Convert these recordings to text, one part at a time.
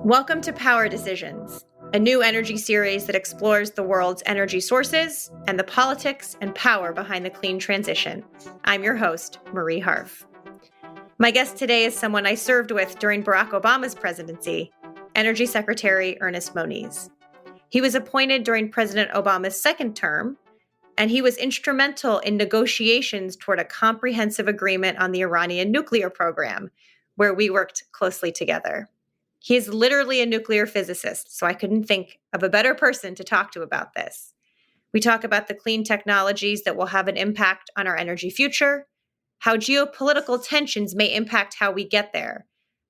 Welcome to Power Decisions, a new energy series that explores the world's energy sources and the politics and power behind the clean transition. I'm your host, Marie Harf. My guest today is someone I served with during Barack Obama's presidency, Energy Secretary Ernest Moniz. He was appointed during President Obama's second term, and he was instrumental in negotiations toward a comprehensive agreement on the Iranian nuclear program, where we worked closely together. He is literally a nuclear physicist, so I couldn't think of a better person to talk to about this. We talk about the clean technologies that will have an impact on our energy future, how geopolitical tensions may impact how we get there.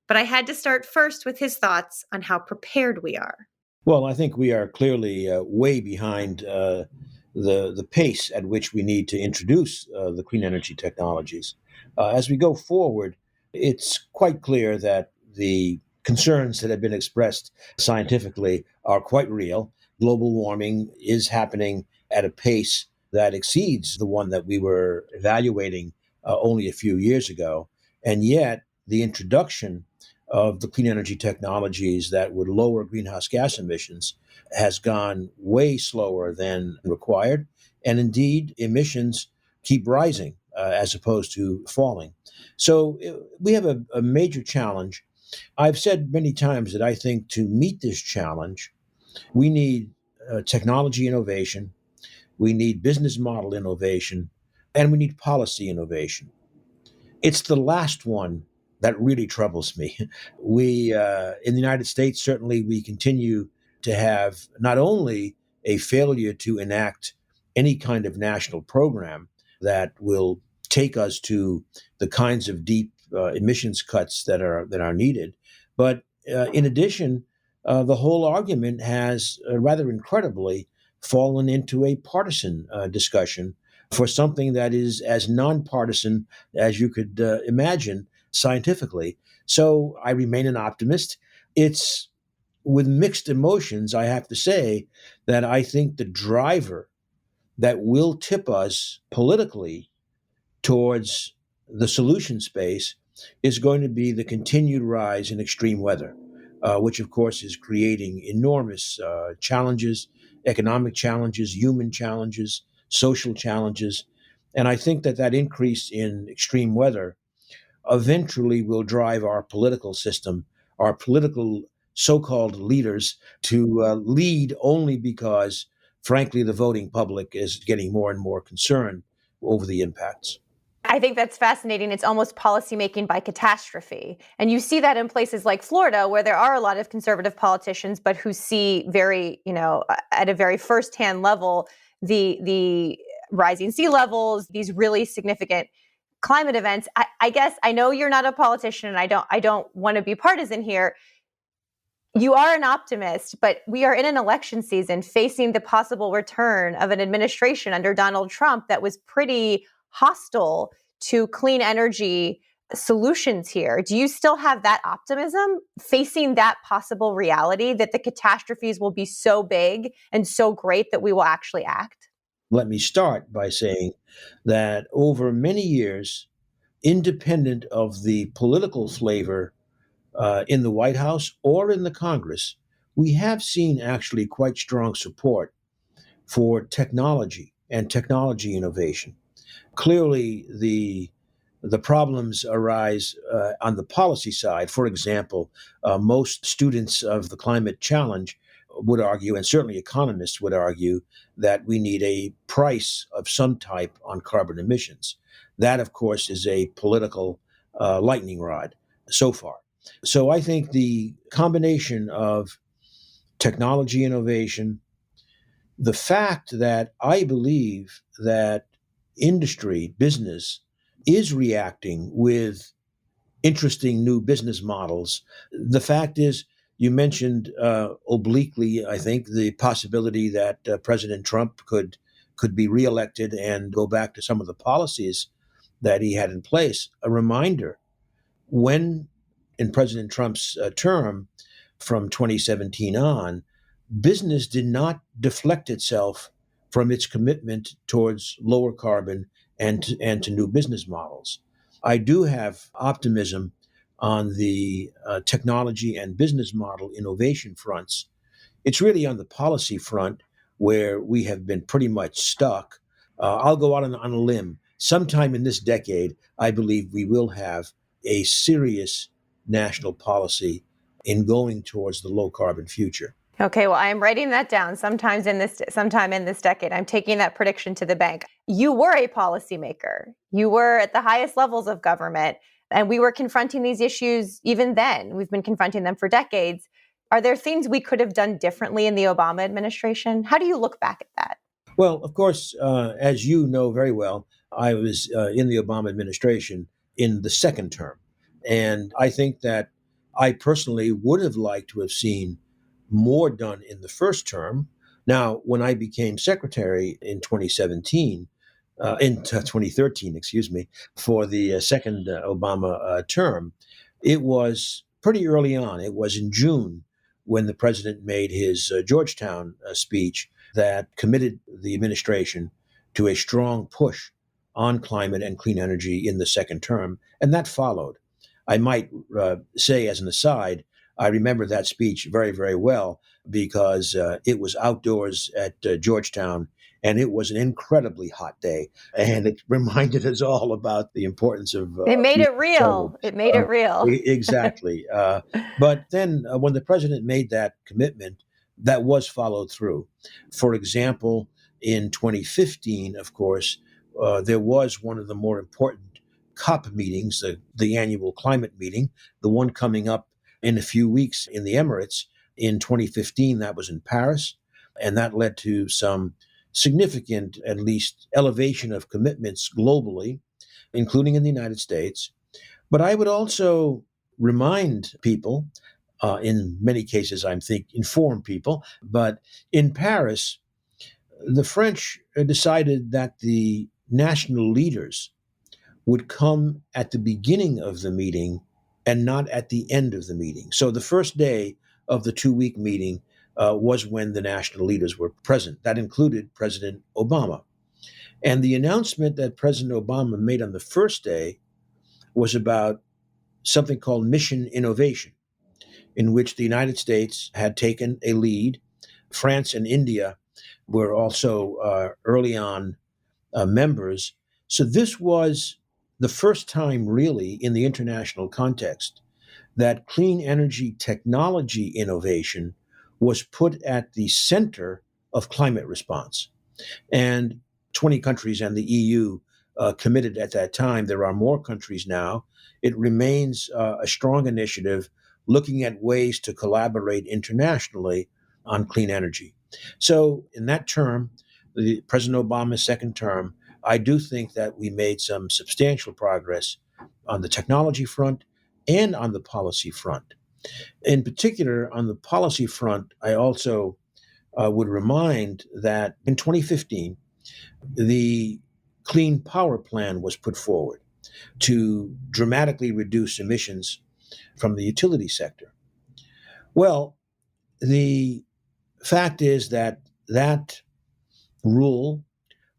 But I had to start first with his thoughts on how prepared we are. Well, I think we are clearly way behind the pace at which we need to introduce the clean energy technologies. As we go forward, it's quite clear that the concerns that have been expressed scientifically are quite real. Global warming is happening at a pace that exceeds the one that we were evaluating only a few years ago. And yet, the introduction of the clean energy technologies that would lower greenhouse gas emissions has gone way slower than required. And indeed, emissions keep rising as opposed to falling. So we have a major challenge. I've said many times that I think to meet this challenge, we need technology innovation, we need business model innovation, and we need policy innovation. It's the last one that really troubles me. We, in the United States, certainly we continue to have not only a failure to enact any kind of national program that will take us to the kinds of deep emissions cuts that are needed, but in addition, the whole argument has rather incredibly fallen into a partisan discussion for something that is as nonpartisan as you could imagine scientifically. So I remain an optimist. It's with mixed emotions, I have to say, that I think the driver that will tip us politically towards the solution space is going to be the continued rise in extreme weather, which of course is creating enormous challenges, economic challenges, human challenges, social challenges. And I think that increase in extreme weather eventually will drive our political system, our political so-called leaders to lead only because, frankly, the voting public is getting more and more concerned over the impacts. I think that's fascinating. It's almost policymaking by catastrophe. And you see that in places like Florida, where there are a lot of conservative politicians, but who see very, at a very firsthand level, the rising sea levels, these really significant climate events. I guess I know you're not a politician, and I don't want to be partisan here. You are an optimist, but we are in an election season facing the possible return of an administration under Donald Trump that was pretty hostile to clean energy solutions here. Do you still have that optimism facing that possible reality that the catastrophes will be so big and so great that we will actually act? Let me start by saying that over many years, independent of the political flavor in the White House or in the Congress, we have seen actually quite strong support for technology and technology innovation. Clearly, the problems arise on the policy side. For example, most students of the climate challenge would argue, and certainly economists would argue, that we need a price of some type on carbon emissions. That, of course, is a political lightning rod so far. So I think the combination of technology innovation, the fact that I believe that industry, business, is reacting with interesting new business models. The fact is, you mentioned obliquely, I think, the possibility that President Trump could be reelected and go back to some of the policies that he had in place. A reminder, when in President Trump's term from 2017 on, business did not deflect itself from its commitment towards lower carbon and to new business models. I do have optimism on the technology and business model innovation fronts. It's really on the policy front where we have been pretty much stuck. I'll go out on a limb. Sometime in this decade, I believe we will have a serious national policy in going towards the low carbon future. Okay, well, I am writing that down sometime in this decade. I'm taking that prediction to the bank. You were a policymaker. You were at the highest levels of government, and we were confronting these issues even then. We've been confronting them for decades. Are there things we could have done differently in the Obama administration? How do you look back at that? Well, of course, as you know very well, I was in the Obama administration in the second term. And I think that I personally would have liked to have seen more done in the first term. Now, when I became secretary in 2017, in 2013, excuse me, for the second Obama term, it was pretty early on. It was in June when the president made his Georgetown speech that committed the administration to a strong push on climate and clean energy in the second term, and that followed. I might say, as an aside, I remember that speech very, very well because it was outdoors at Georgetown, and it was an incredibly hot day, and it reminded us all about the importance of. It made it real. It made it real. Exactly. But then when the president made that commitment, that was followed through. For example, in 2015, of course, there was one of the more important COP meetings, the annual climate meeting, the one coming up in a few weeks in the Emirates. In 2015, that was in Paris, and that led to some significant, at least, elevation of commitments globally, including in the United States. But I would also remind people, in many cases, inform people, but in Paris, the French decided that the national leaders would come at the beginning of the meeting and not at the end of the meeting. So the first day of the 2-week meeting was when the national leaders were present. That included President Obama. And the announcement that President Obama made on the first day was about something called Mission Innovation, in which the United States had taken a lead. France and India were also early on members. So this was the first time, really, in the international context, that clean energy technology innovation was put at the center of climate response. And 20 countries and the EU committed at that time. There are more countries now. It remains a strong initiative looking at ways to collaborate internationally on clean energy. So in that term, President Obama's second term, I do think that we made some substantial progress on the technology front and on the policy front. In particular, on the policy front, I also would remind that in 2015, the Clean Power Plan was put forward to dramatically reduce emissions from the utility sector. Well, the fact is that that rule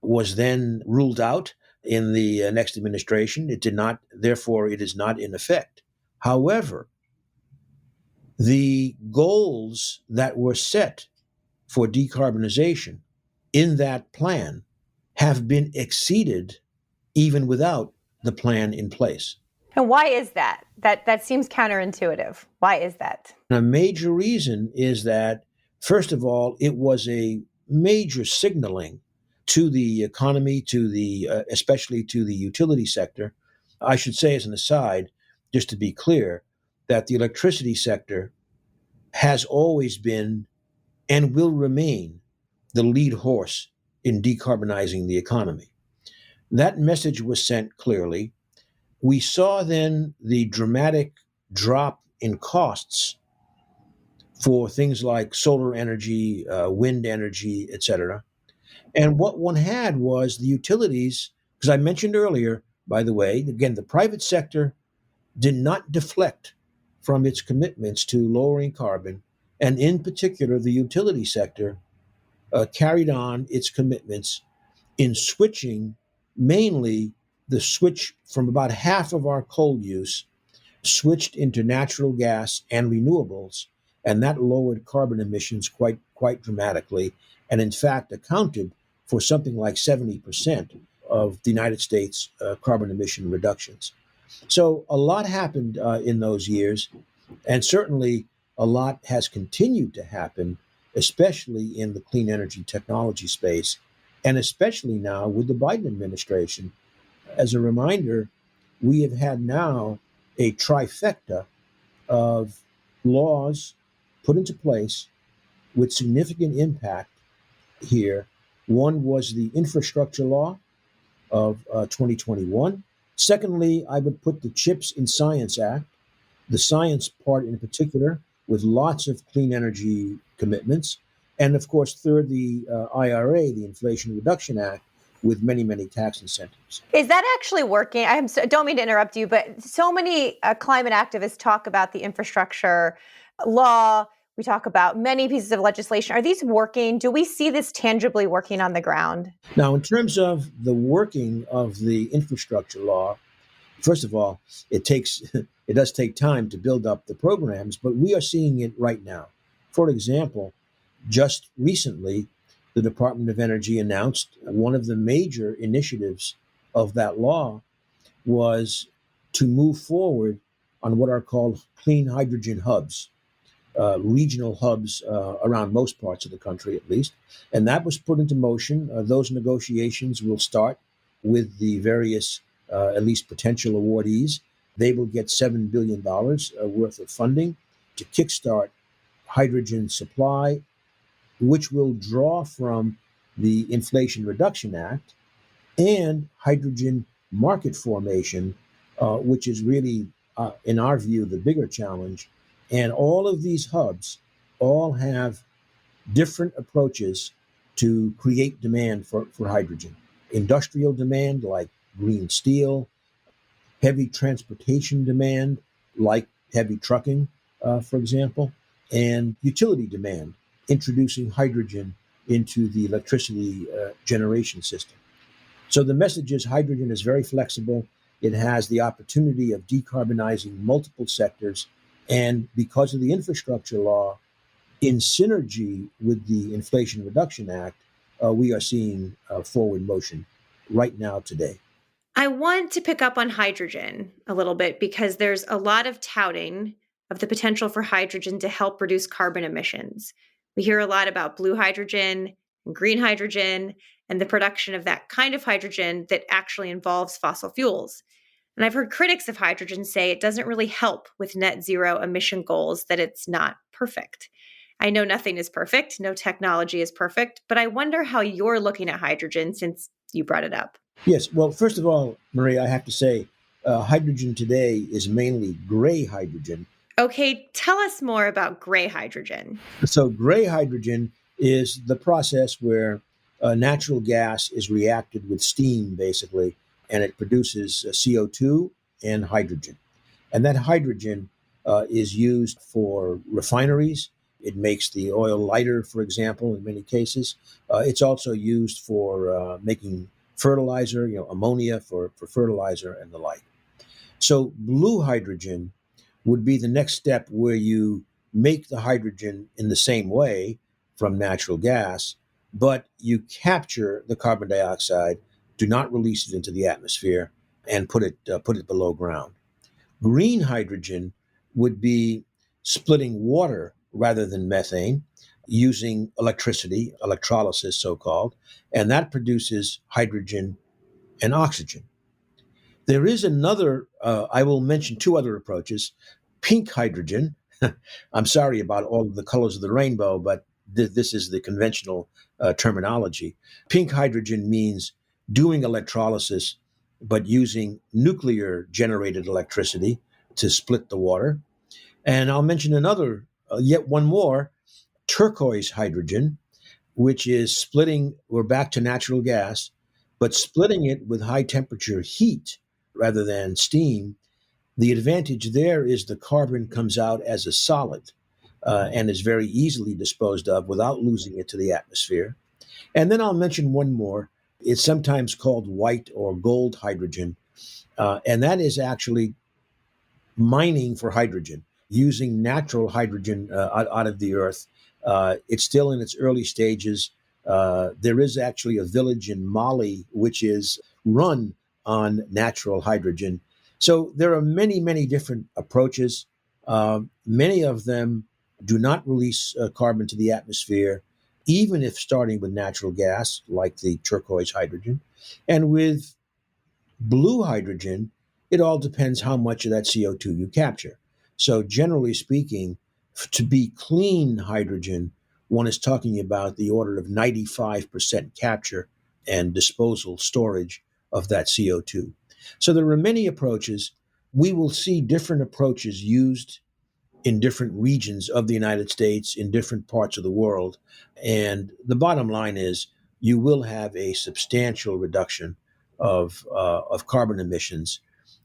was then ruled out in the next administration. Therefore, it is not in effect. However, the goals that were set for decarbonization in that plan have been exceeded even without the plan in place. And why is that? That seems counterintuitive. Why is that? A major reason is that, first of all, it was a major signaling to the economy, especially to the utility sector. I should say, as an aside, just to be clear, that the electricity sector has always been and will remain the lead horse in decarbonizing the economy. That message was sent clearly. We saw then the dramatic drop in costs for things like solar energy, wind energy, etc. And what one had was the utilities, because I mentioned earlier, by the way, again, the private sector did not deflect from its commitments to lowering carbon. And in particular, the utility sector carried on its commitments in switching mainly the switch from about half of our coal use switched into natural gas and renewables, and that lowered carbon emissions quite dramatically, and in fact accounted for something like 70% of the United States carbon emission reductions. So a lot happened in those years, and certainly a lot has continued to happen, especially in the clean energy technology space, and especially now with the Biden administration. As a reminder, we have had now a trifecta of laws put into place with significant impact here. One was the infrastructure law of 2021. Secondly, I would put the CHIPS and Science Act, the science part in particular, with lots of clean energy commitments. And of course, third, the IRA, the Inflation Reduction Act, with many, many tax incentives. Is that actually working? Don't mean to interrupt you, but so many climate activists talk about the infrastructure law. We talk about many pieces of legislation. Are these working? Do we see this tangibly working on the ground? Now, in terms of the working of the infrastructure law, first of all, it does take time to build up the programs, but we are seeing it right now. For example, just recently, the Department of Energy announced one of the major initiatives of that law was to move forward on what are called clean hydrogen hubs, regional hubs around most parts of the country, at least. And that was put into motion. Those negotiations will start with the various, at least potential awardees. They will get $7 billion worth of funding to kickstart hydrogen supply, which will draw from the Inflation Reduction Act and hydrogen market formation, which is really, in our view, the bigger challenge. And all of these hubs all have different approaches to create demand for hydrogen. Industrial demand, like green steel, heavy transportation demand, like heavy trucking, for example, and utility demand, introducing hydrogen into the electricity generation system. So the message is hydrogen is very flexible. It has the opportunity of decarbonizing multiple sectors. And because of the infrastructure law, in synergy with the Inflation Reduction Act, we are seeing forward motion right now today. I want to pick up on hydrogen a little bit because there's a lot of touting of the potential for hydrogen to help reduce carbon emissions. We hear a lot about blue hydrogen and green hydrogen and the production of that kind of hydrogen that actually involves fossil fuels. And I've heard critics of hydrogen say it doesn't really help with net zero emission goals, that it's not perfect. I know nothing is perfect, no technology is perfect, but I wonder how you're looking at hydrogen since you brought it up. Yes, well, first of all, Marie, I have to say, hydrogen today is mainly gray hydrogen. Okay, tell us more about gray hydrogen. So gray hydrogen is the process where natural gas is reacted with steam, basically, and it produces CO2 and hydrogen. And that hydrogen is used for refineries. It makes the oil lighter, for example, in many cases. It's also used for making fertilizer, ammonia for fertilizer and the like. So blue hydrogen would be the next step where you make the hydrogen in the same way from natural gas, but you capture the carbon dioxide, do not release it into the atmosphere, and put it below ground. Green hydrogen would be splitting water rather than methane, using electricity, electrolysis so-called, and that produces hydrogen and oxygen. There is another, I will mention two other approaches. Pink hydrogen. I'm sorry about all of the colors of the rainbow, but this is the conventional terminology. Pink hydrogen means doing electrolysis, but using nuclear generated electricity to split the water. And I'll mention another, yet one more, turquoise hydrogen, which is splitting, we're back to natural gas, but splitting it with high temperature heat rather than steam. The advantage there is the carbon comes out as a solid and is very easily disposed of without losing it to the atmosphere. And then I'll mention one more. It's sometimes called white or gold hydrogen, and that is actually mining for hydrogen, using natural hydrogen out of the earth. It's still in its early stages. There is actually a village in Mali which is run on natural hydrogen. So there are many, many different approaches. Many of them do not release carbon to the atmosphere, even if starting with natural gas, like the turquoise hydrogen. And with blue hydrogen, it all depends how much of that CO2 you capture. So generally speaking, to be clean hydrogen, one is talking about the order of 95% capture and disposal storage of that CO2. So there are many approaches. We will see different approaches used in different regions of the United States, in different parts of the world. And the bottom line is you will have a substantial reduction of carbon emissions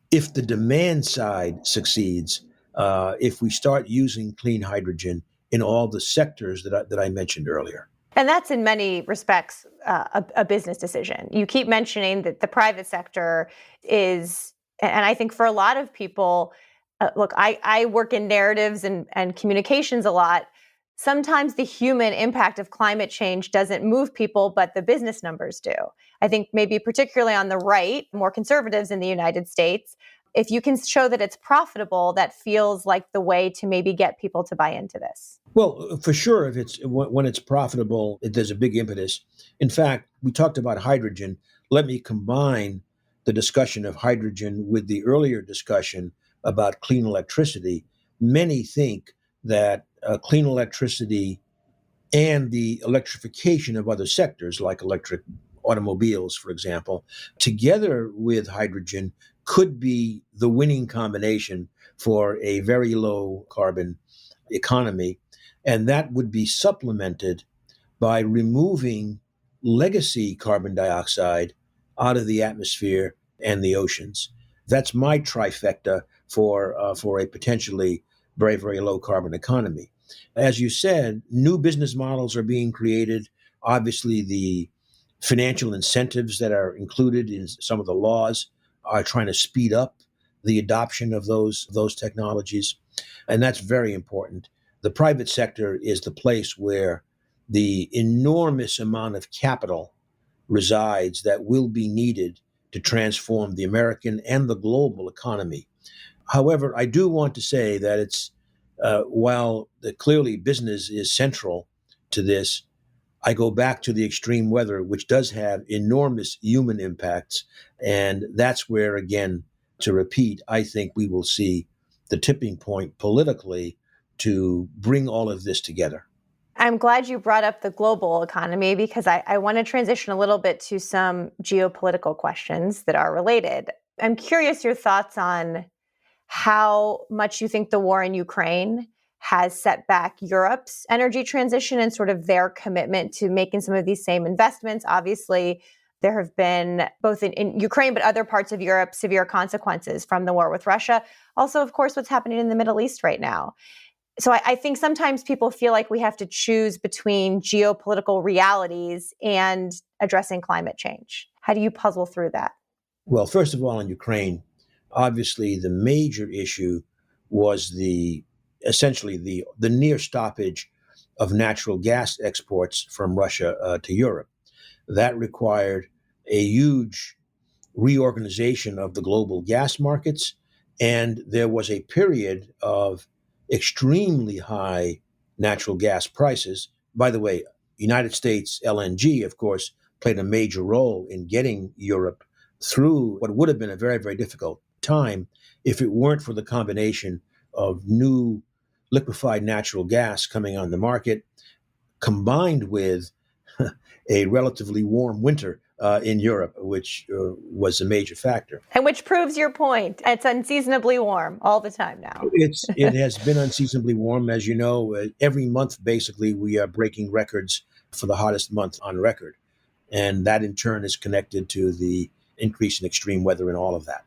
if the demand side succeeds, if we start using clean hydrogen in all the sectors that I mentioned earlier. And that's in many respects a business decision. You keep mentioning that the private sector is, and I think for a lot of people, look, I work in narratives and communications a lot. Sometimes the human impact of climate change doesn't move people, but the business numbers do. I think maybe particularly on the right, more conservatives in the United States, if you can show that it's profitable, that feels like the way to maybe get people to buy into this. Well, for sure, if when it's profitable, there's a big impetus. In fact, we talked about hydrogen. Let me combine the discussion of hydrogen with the earlier discussion about clean electricity. Many think that clean electricity and the electrification of other sectors, like electric automobiles, for example, together with hydrogen could be the winning combination for a very low carbon economy. And that would be supplemented by removing legacy carbon dioxide out of the atmosphere and the oceans. That's my trifecta for a potentially very, very low carbon economy. As you said, new business models are being created. Obviously, the financial incentives that are included in some of the laws are trying to speed up the adoption of those technologies. And that's very important. The private sector is the place where the enormous amount of capital resides that will be needed to transform the American and the global economy. However, I do want to say that it's while clearly business is central to this, I go back to the extreme weather, which does have enormous human impacts. And that's where, again, to repeat, I think we will see the tipping point politically to bring all of this together. I'm glad you brought up the global economy because I want to transition a little bit to some geopolitical questions that are related. I'm curious your thoughts on how much you think the war in Ukraine has set back Europe's energy transition and sort of their commitment to making some of these same investments. Obviously, there have been, both in Ukraine, but other parts of Europe, severe consequences from the war with Russia. Also, of course, what's happening in the Middle East right now. So I think sometimes people feel like we have to choose between geopolitical realities and addressing climate change. How do you puzzle through that? Well, first of all, in Ukraine, obviously the major issue was essentially the near stoppage of natural gas exports from Russia to Europe. That required a huge reorganization of the global gas markets, and there was a period of extremely high natural gas prices. By the way, United States LNG, of course, played a major role in getting Europe through what would have been a very, very difficult time if it weren't for the combination of new liquefied natural gas coming on the market, combined with a relatively warm winter in Europe, which was a major factor. And which proves your point. It's unseasonably warm all the time now. It has been unseasonably warm. As you know, every month, basically, we are breaking records for the hottest month on record. And that, in turn, is connected to the increase in extreme weather and all of that.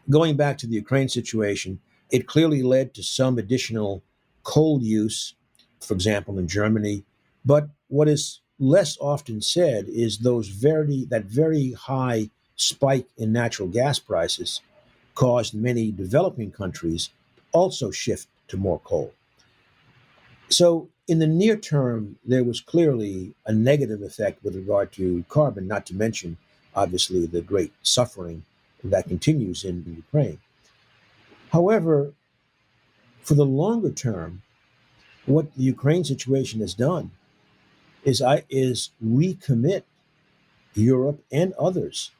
Going back to the Ukraine situation, it clearly led to some additional coal use, for example, in Germany. But what is less often said is that very high spike in natural gas prices caused many developing countries, also shift to more coal. So in the near term, there was clearly a negative effect with regard to carbon, not to mention, obviously, the great suffering that continues in Ukraine. However, for the longer term, what the Ukraine situation has done is recommit Europe and others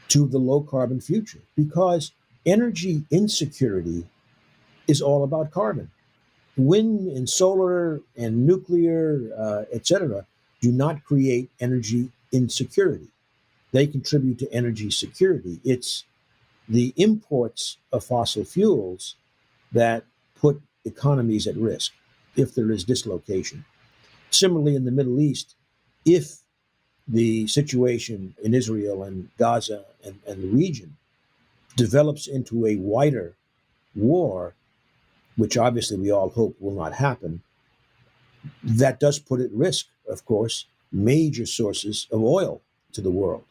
to the low carbon future, because energy insecurity is all about carbon. Wind and solar and nuclear, etc., do not create energy insecurity. They contribute to energy security. It's the imports of fossil fuels that put economies at risk if there is dislocation. Similarly, in the Middle East, if the situation in Israel and Gaza and the region develops into a wider war, which obviously we all hope will not happen, that does put at risk, of course, major sources of oil to the world.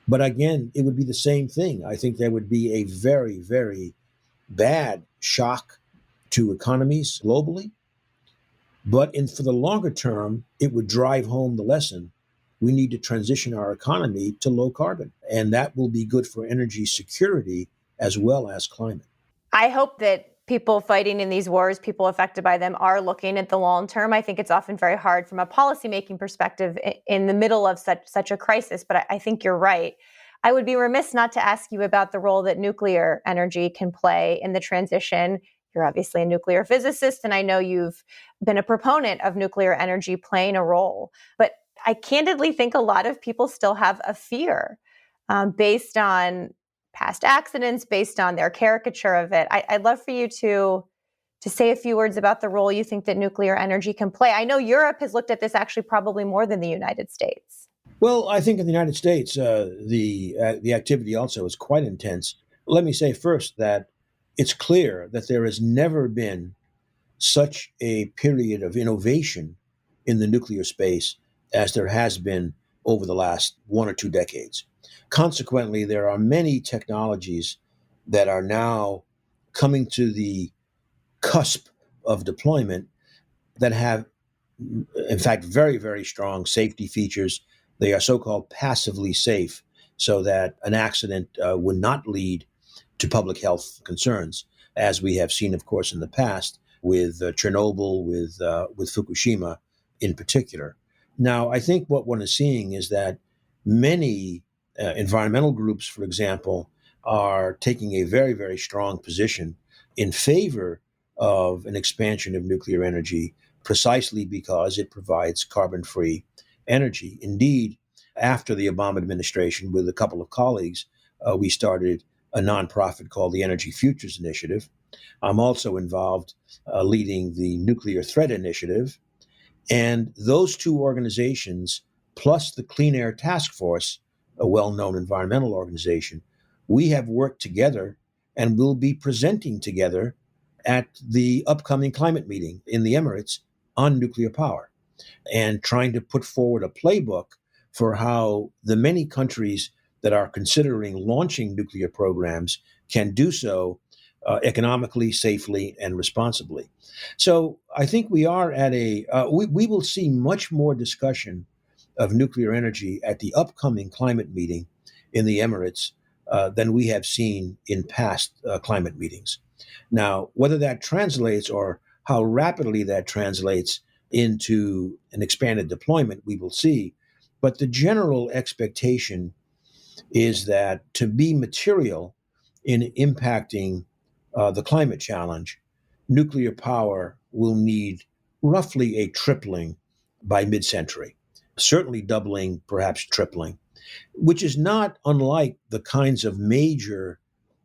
But again, it would be the same thing. I think there would be a very, very bad shock to economies globally. But for the longer term, it would drive home the lesson. We need to transition our economy to low carbon, and that will be good for energy security as well as climate. I hope that people fighting in these wars, people affected by them, are looking at the long term. I think it's often very hard from a policymaking perspective in the middle of such a crisis, but I think you're right. I would be remiss not to ask you about the role that nuclear energy can play in the transition. You're obviously a nuclear physicist, and I know you've been a proponent of nuclear energy playing a role. But I candidly think a lot of people still have a fear based on past accidents, based on their caricature of it. I'd love for you to say a few words about the role you think that nuclear energy can play. I know Europe has looked at this actually probably more than the United States. Well, I think in the United States, the activity also is quite intense. Let me say first that it's clear that there has never been such a period of innovation in the nuclear space as there has been over the last 1 or 2 decades. Consequently, there are many technologies that are now coming to the cusp of deployment that have, in fact, very, very strong safety features. They are so-called passively safe, so that an accident would not lead to public health concerns, as we have seen, of course, in the past with Chernobyl, with Fukushima in particular. Now, I think what one is seeing is that many environmental groups, for example, are taking a very, very strong position in favor of an expansion of nuclear energy, precisely because it provides carbon-free energy. Indeed, after the Obama administration, with a couple of colleagues, we started a nonprofit called the Energy Futures Initiative. I'm also involved leading the Nuclear Threat Initiative. And those two organizations, plus the Clean Air Task Force, a well-known environmental organization, we have worked together and will be presenting together at the upcoming climate meeting in the Emirates on nuclear power, and trying to put forward a playbook for how the many countries that are considering launching nuclear programs can do so economically, safely, and responsibly. So I think we are at we will see much more discussion of nuclear energy at the upcoming climate meeting in the Emirates than we have seen in past climate meetings. Now, whether that translates or how rapidly that translates into an expanded deployment, we will see. But the general expectation is that to be material in impacting the climate challenge, nuclear power will need roughly a tripling by mid-century, certainly doubling, perhaps tripling, which is not unlike the kinds of major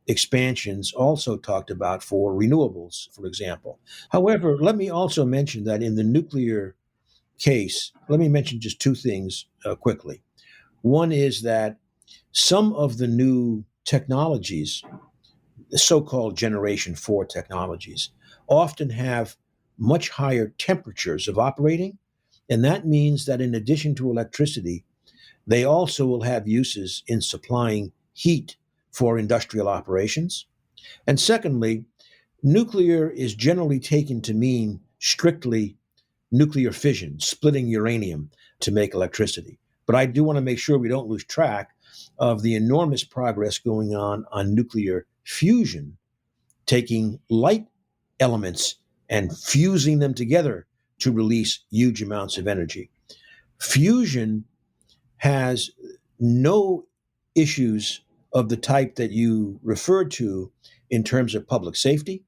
expansions also talked about for renewables, for example. However, let me also mention that in the nuclear case, let me mention just two things quickly. One is that some of the new technologies, the so-called Generation 4 technologies, often have much higher temperatures of operating. And that means that in addition to electricity, they also will have uses in supplying heat for industrial operations. And secondly, nuclear is generally taken to mean strictly nuclear fission, splitting uranium to make electricity. But I do want to make sure we don't lose track of the enormous progress going on nuclear fusion, taking light elements and fusing them together to release huge amounts of energy. Fusion has no issues of the type that you referred to in terms of public safety,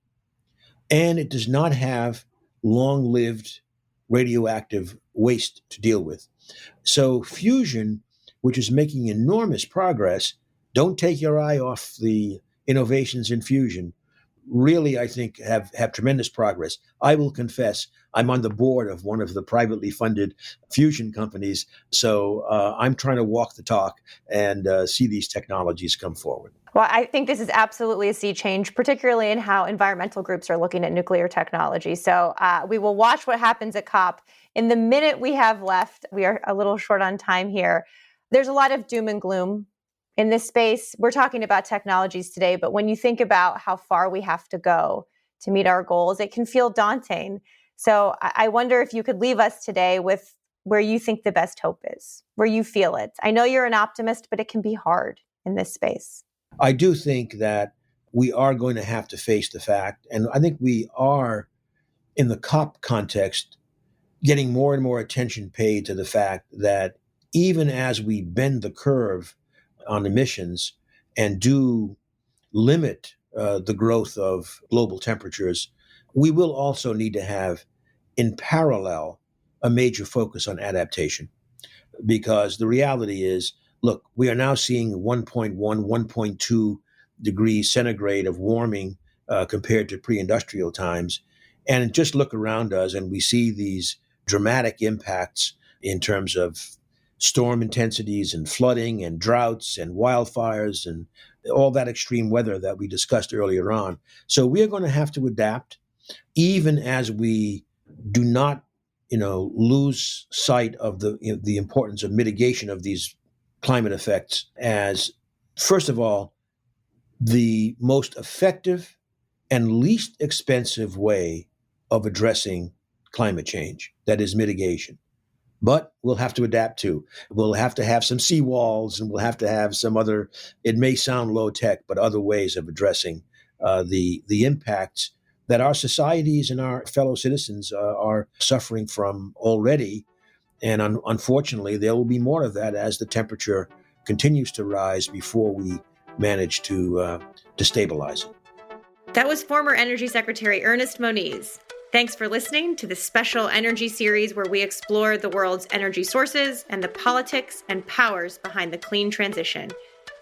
and it does not have long-lived radioactive waste to deal with. So fusion, which is making enormous progress, don't take your eye off the innovations in fusion. Really, I think, have tremendous progress. I will confess, I'm on the board of one of the privately funded fusion companies, so I'm trying to walk the talk and see these technologies come forward. Well, I think this is absolutely a sea change, particularly in how environmental groups are looking at nuclear technology. So we will watch what happens at COP. In the minute we have left, we are a little short on time here. There's a lot of doom and gloom in this space. We're talking about technologies today, but when you think about how far we have to go to meet our goals, it can feel daunting. So I wonder if you could leave us today with where you think the best hope is, where you feel it. I know you're an optimist, but it can be hard in this space. I do think that we are going to have to face the fact, and I think we are, in the COP context, getting more and more attention paid to the fact that even as we bend the curve on emissions and do limit the growth of global temperatures, we will also need to have, in parallel, a major focus on adaptation. Because the reality is, look, we are now seeing 1.1, 1.2 degrees centigrade of warming compared to pre-industrial times. And just look around us and we see these dramatic impacts in terms of storm intensities and flooding and droughts and wildfires and all that extreme weather that we discussed earlier on. So we are going to have to adapt, even as we do not, lose sight of the importance of mitigation of these climate effects as, first of all, the most effective and least expensive way of addressing climate change, that is mitigation. But we'll have to adapt too. We'll have to have some seawalls and we'll have to have some other, it may sound low tech, but other ways of addressing the impacts that our societies and our fellow citizens are suffering from already. And unfortunately, there will be more of that as the temperature continues to rise before we manage to stabilize it. That was former Energy Secretary Ernest Moniz. Thanks for listening to the special energy series where we explore the world's energy sources and the politics and powers behind the clean transition.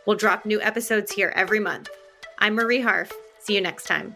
We'll drop new episodes here every month. I'm Marie Harf. See you next time.